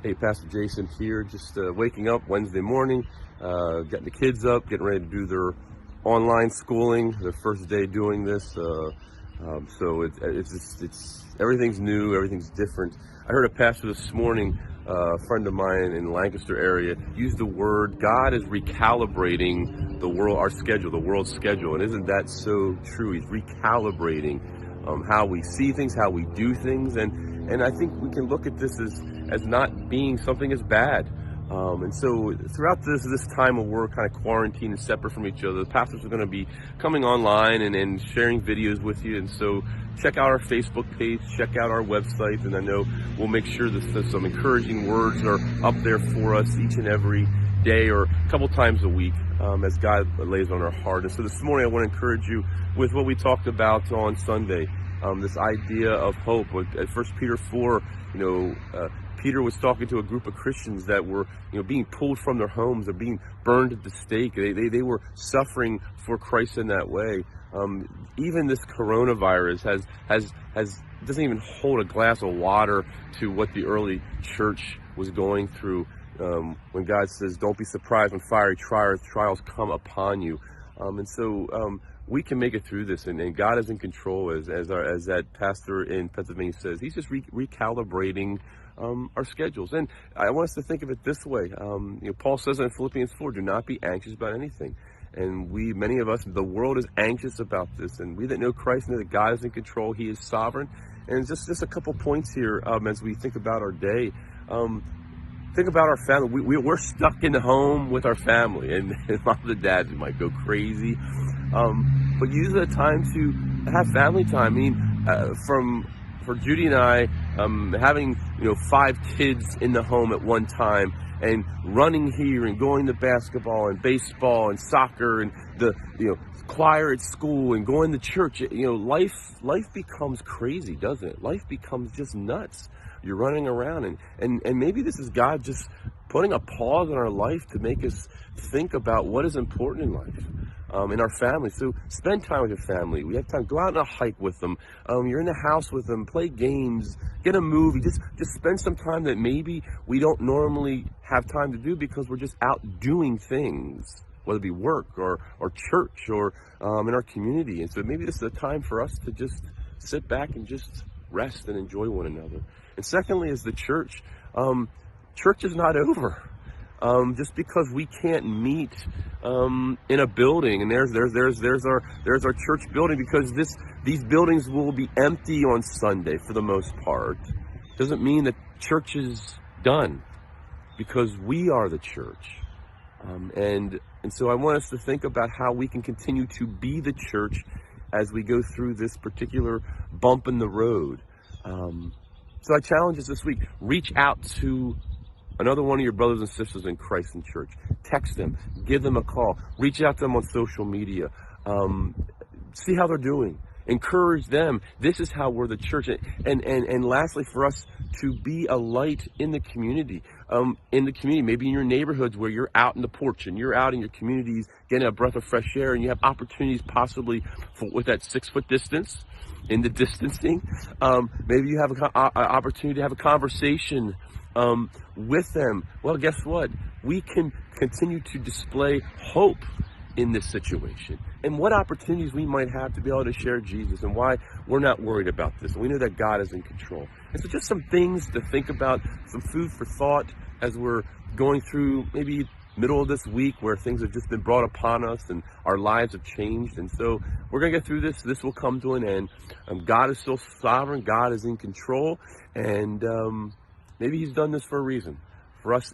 Hey, Pastor Jason here, just waking up Wednesday morning, getting the kids up, getting ready to do their online schooling, their first day doing this. It's everything's new, everything's different. I heard a pastor this morning, a friend of mine in Lancaster area, use the word God is recalibrating the world, our schedule, the world's schedule. And isn't that so true? He's recalibrating how we see things, how we do things, and I think we can look at this as not being something as bad. And so throughout this time of work, kind of quarantined and separate from each other, the pastors are going to be coming online and sharing videos with you. And so check out our Facebook page, check out our website, and I know we'll make sure that some encouraging words are up there for us each and every day or a couple times a week as God lays on our heart. And so this morning I want to encourage you with what we talked about on Sunday, this idea of hope. At 1 Peter 4, Peter was talking to a group of Christians that were, being pulled from their homes or being burned at the stake. They were suffering for Christ in that way. Even this coronavirus doesn't even hold a glass of water to what the early church was going through. When God says, "Don't be surprised when fiery trials come upon you," and so we can make it through this, and God is in control, as that pastor in Pennsylvania says. He's just recalibrating our schedules. And I want us to think of it this way. Paul says in Philippians 4, "Do not be anxious about anything." And many of us, the world is anxious about this, and we that know Christ know that God is in control. He is sovereign. And just a couple points here as we think about our day. Think about our family. We're stuck in the home with our family, and moms and dads might go crazy. But use the time to have family time. I mean, for Judy and I, having 5 kids in the home at one time, and running here and going to basketball and baseball and soccer and the choir at school and going to church, life becomes crazy, doesn't it? Life becomes just nuts. You're running around, and maybe this is God just putting a pause in our life to make us think about what is important in life, in our family. So spend time with your family. We have time. Go out on a hike with them. You're in the house with them. Play games. Get a movie. Just spend some time that maybe we don't normally have time to do because we're just out doing things, whether it be work or church or in our community. And so maybe this is a time for us to just sit back and just rest and enjoy one another. And secondly, is the church. Church is not over. Just because we can't meet in a building, and there's our church building, because these buildings will be empty on Sunday for the most part, doesn't mean that church is done, because we are the church. And so I want us to think about how we can continue to be the church as we go through this particular bump in the road. So I challenge us this week: reach out to another one of your brothers and sisters in Christ in church. Text them, give them a call, reach out to them on social media, see how they're doing, encourage them. This is how we're the church. And lastly, for us to be a light in the community, maybe in your neighborhoods where you're out in the porch and you're out in your communities getting a breath of fresh air, and you have opportunities possibly with that 6-foot distance in the distancing. Maybe you have an opportunity to have a conversation with them. Well, guess what? We can continue to display hope in this situation, and what opportunities we might have to be able to share Jesus, and why we're not worried about this. We know that God is in control. And so just some things to think about, some food for thought as we're going through maybe middle of this week where things have just been brought upon us and our lives have changed. And so we're going to get through this. This will come to an end. God is still sovereign. God is in control. And maybe he's done this for a reason, for us.